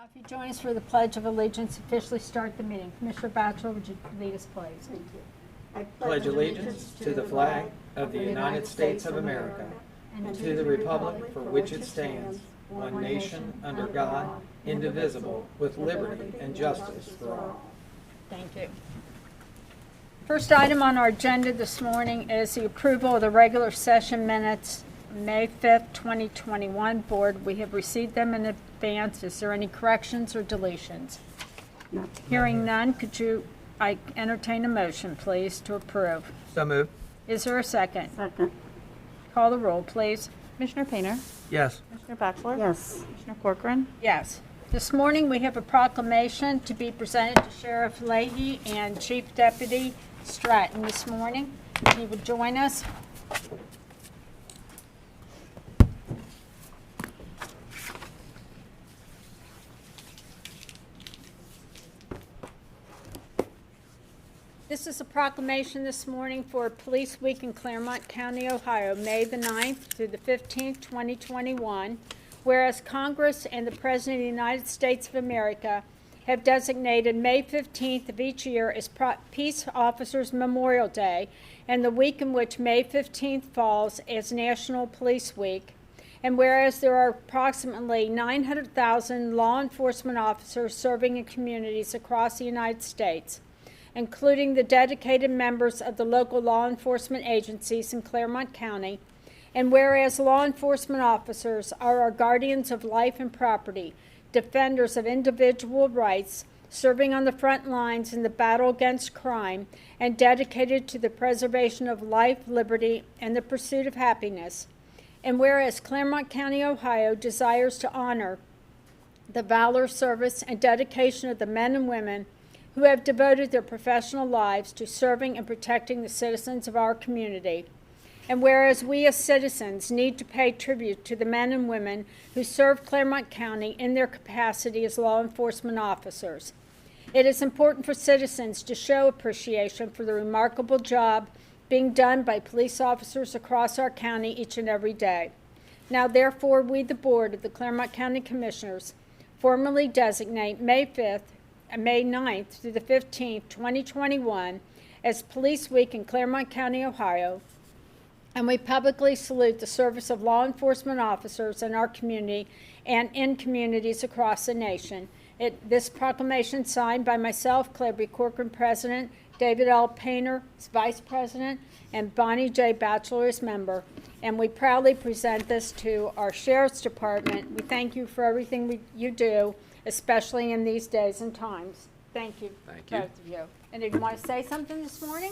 If you join us for the Pledge of Allegiance, officially start the meeting. Commissioner Batchelor, would you lead us, please? Thank you. I pledge allegiance to the flag of the United States of America and to the republic for which it stands, one nation, under God, indivisible, with liberty and justice for all. Thank you. First item on our agenda this morning is the approval of the regular session minutes, May 5th, 2021. Board, we have received them in advance. Is there any corrections or deletions? No. Hearing none, I entertain a motion, please, to approve. So moved. Is there a second? Second. Call the roll, please. Commissioner Painter, Yes. Commissioner Batchelor, Yes. Commissioner Corcoran, Yes. This morning, we have a proclamation to be presented to Sheriff Leahy and Chief Deputy Stratton this morning. If you would join us. This is a proclamation this morning for Police Week in Clermont County, Ohio, May the 9th through the 15th, 2021. Whereas Congress and the President of the United States of America have designated May 15th of each year as Peace Officers Memorial Day, and the week in which May 15th falls as National Police Week. And whereas there are approximately 900,000 law enforcement officers serving in communities across the United States, including the dedicated members of the local law enforcement agencies in Clermont County, and whereas law enforcement officers are our guardians of life and property, defenders of individual rights, serving on the front lines in the battle against crime, and dedicated to the preservation of life, liberty, and the pursuit of happiness. And whereas Clermont County, Ohio desires to honor the valor, service, and dedication of the men and women who have devoted their professional lives to serving and protecting the citizens of our community. And whereas we as citizens need to pay tribute to the men and women who serve Clermont County in their capacity as law enforcement officers, it is important for citizens to show appreciation for the remarkable job being done by police officers across our county each and every day. Now, therefore, we, the Board of the Clermont County Commissioners, formally designate May 5th and May 9th through the 15th, 2021, as Police Week in Clermont County, Ohio, and we publicly salute the service of law enforcement officers in our community and in communities across the nation. This proclamation signed by myself, Claire B. Corcoran, President, David L. Painter, Vice President, and Bonnie J. Batchelor as member. And we proudly present this to our Sheriff's Department. We thank you for everything you do, especially in these days and times. Thank you, Thank you. both of you. And did you want to say something this morning?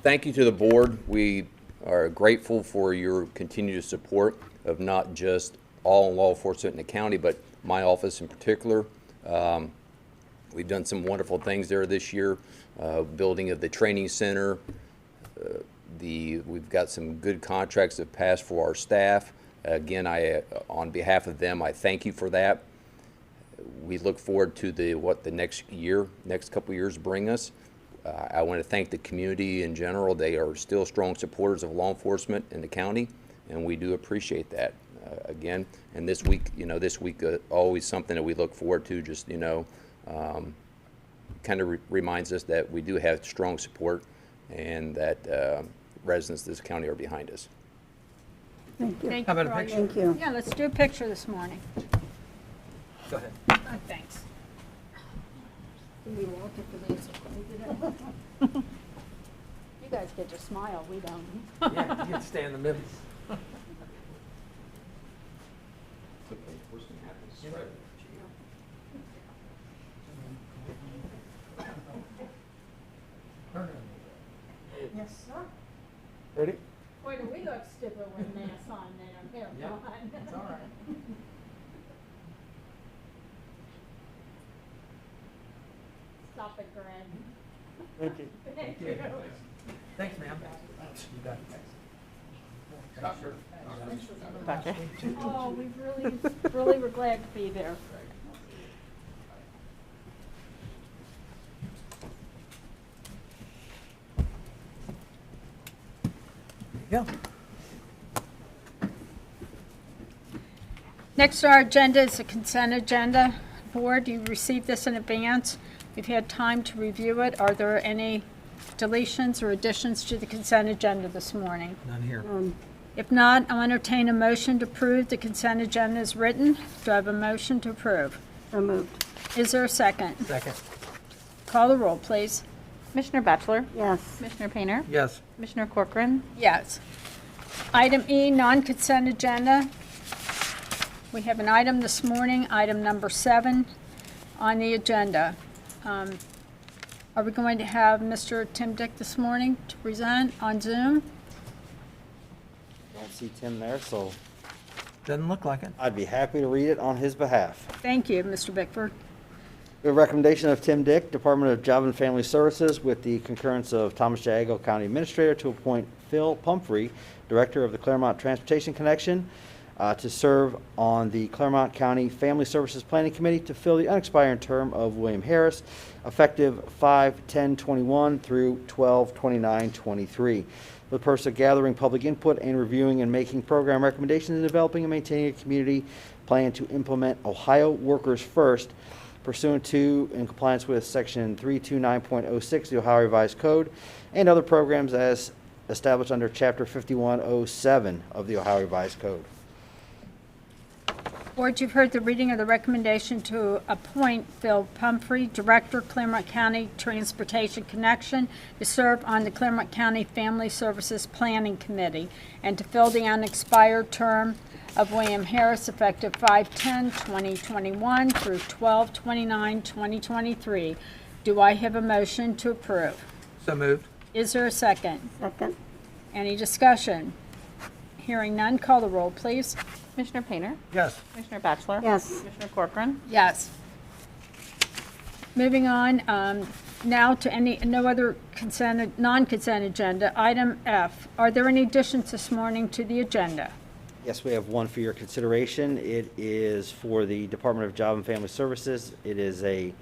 Thank you to the board. We are grateful for your continued support of not just all law enforcement in the county, but my office in particular. We've done some wonderful things there this year, building of the training center. We've got some good contracts that passed for our staff. Again, on behalf of them, I thank you for that. We look forward to what the next couple years bring us. I want to thank the community in general. They are still strong supporters of law enforcement in the county, and we do appreciate that. Again, and this week, always something that we look forward to. Just kind of reminds us that we do have strong support, and that residents of this county are behind us. Thank you. Thank How you about a for all picture? your- Thank you. Yeah, let's do a picture this morning. Go ahead. Thanks. We walk it for these. You guys get to smile, we don't. Yeah, you can stay in the middle. Yes, sir. Ready? Boy, do we look stupid with masks on there. Here, Yeah, come on. it's all right. Stop it, Greg. Thank you. Thank you. Thanks, ma'am. You bet. Gotcha. Oh, we really were glad to be there. Yeah. Next on our agenda is the consent agenda. Board, you received this in advance. We've had time to review it. Are there any deletions or additions to the consent agenda this morning? None here. If not, I'll entertain a motion to approve the consent agenda as written. Do I have a motion to approve? So moved. Is there a second? Second. Call the roll, please. Commissioner Batchelor? Yes. Commissioner Painter? Yes. Commissioner Corcoran? Yes. Item E, non-consent agenda. We have an item this morning, item number 7 on the agenda. Are we going to have Mr. Tim Dick this morning to present on Zoom? Don't see Tim there, so Doesn't look like it. I'd be happy to read it on his behalf. Thank you, Mr. Bickford. The recommendation of Tim Dick, Department of Job and Family Services, with the concurrence of Thomas Jago, County Administrator, to appoint Phil Pumphrey, Director of the Clermont Transportation Connection, to serve on the Clermont County Family Services Planning Committee to fill the unexpired term of William Harris, effective 5/10/21 through 12/29/23. For the purpose of gathering public input and reviewing and making program recommendations and developing and maintaining a community plan to implement Ohio Workers First pursuant to and compliance with Section 329.06 of the Ohio Revised Code and other programs as established under Chapter 5107 of the Ohio Revised Code. Board, you've heard the reading of the recommendation to appoint Phil Pumphrey, Director, Clermont County Transportation Connection, to serve on the Clermont County Family Services Planning Committee and to fill the unexpired term of William Harris, effective 5/10/2021 through 12/29/2023. Do I have a motion to approve? So moved. Is there a second? Second. Any discussion? Hearing none, call the roll, please. Commissioner Painter? Yes. Commissioner Batchelor? Yes. Commissioner Corcoran? Yes. Moving on, now to no other non-consent agenda. Item F, are there any additions this morning to the agenda? Yes, we have one for your consideration. It is for the Department of Job and Family Services. It is a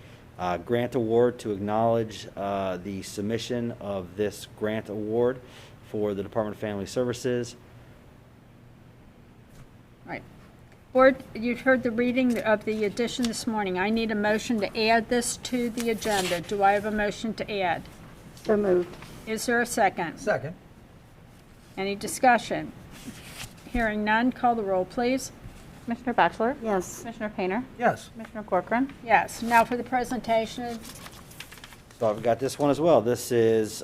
grant award to acknowledge the submission of this grant award for the Department of Family Services. Right. Board, you've heard the reading of the addition this morning. I need a motion to add this to the agenda. Do I have a motion to add? So moved. Is there a second? Second. Any discussion? Hearing none, call the roll, please. Commissioner Batchelor? Yes. Commissioner Painter? Yes. Commissioner Corcoran? Yes. Now for the presentation. So I've got this one as well. This is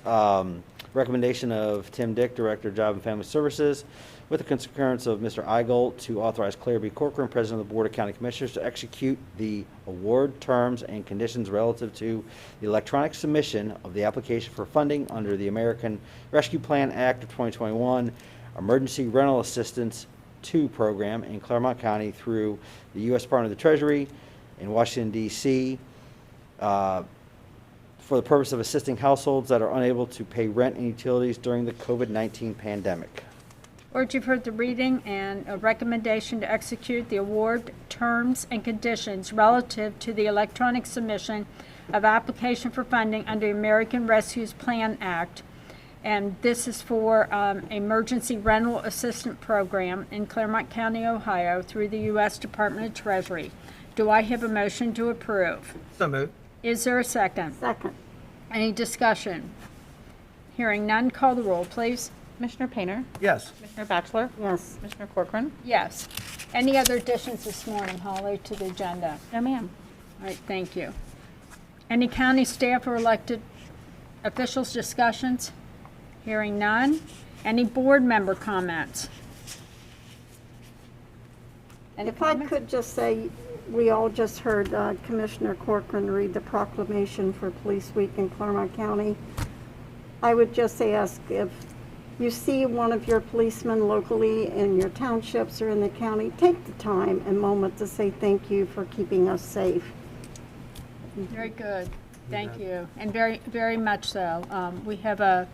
recommendation of Tim Dick, Director of Job and Family Services, with the concurrence of Mr. Eigel, to authorize Claire B. Corcoran, President of the Board of County Commissioners, to execute the award terms and conditions relative to the electronic submission of the application for funding under the American Rescue Plan Act of 2021 Emergency Rental Assistance 2 program in Clermont County through the U.S. Department of the Treasury in Washington, D.C., for the purpose of assisting households that are unable to pay rent and utilities during the COVID-19 pandemic. Board, you've heard the reading and a recommendation to execute the award terms and conditions relative to the electronic submission of application for funding under the American Rescue Plan Act. And this is for Emergency Rental Assistance Program in Clermont County, Ohio, through the U.S. Department of Treasury. Do I have a motion to approve? So moved. Is there a second? Second. Any discussion? Hearing none, call the roll, please. Commissioner Painter? Yes. Commissioner Batchelor? Yes. Commissioner Corcoran? Yes. Any other additions this morning, Holly, to the agenda? No, ma'am. All right, thank you. Any county staff or elected officials discussions? Hearing none. Any board member comments? Any If I comments? could just say, we all just heard Commissioner Corcoran read the proclamation for Police Week in Clermont County. I would just ask, if you see one of your policemen locally in your townships or in the county, take the time and moment to say thank you for keeping us safe. Very good. Thank you. And very, very much so. We have a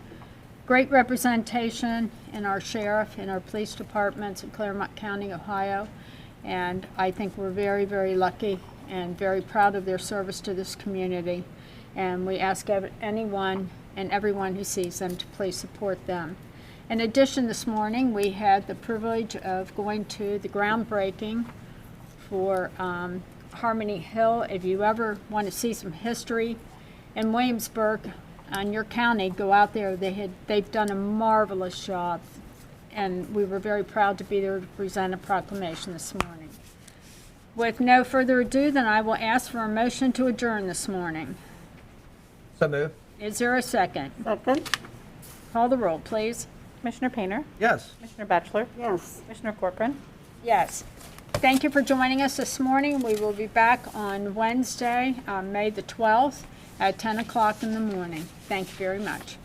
great representation in our sheriff, in our police departments in Clermont County, Ohio. And I think we're very, very lucky and very proud of their service to this community. And we ask anyone and everyone who sees them to please support them. In addition, this morning we had the privilege of going to the groundbreaking for Harmony Hill. If you ever want to see some history in Williamsburg and your county, go out there. They've done a marvelous job, and we were very proud to be there to present a proclamation this morning. With no further ado, then I will ask for a motion to adjourn this morning. So move. Is there a second? Second? Call the roll, please. Commissioner Painter, Yes. Commissioner Batchelor, Yes. Commissioner Corcoran. Yes. Thank you for joining us this morning. We will be back on Wednesday, May the 12th at 10 o'clock in the morning. Thank you very much.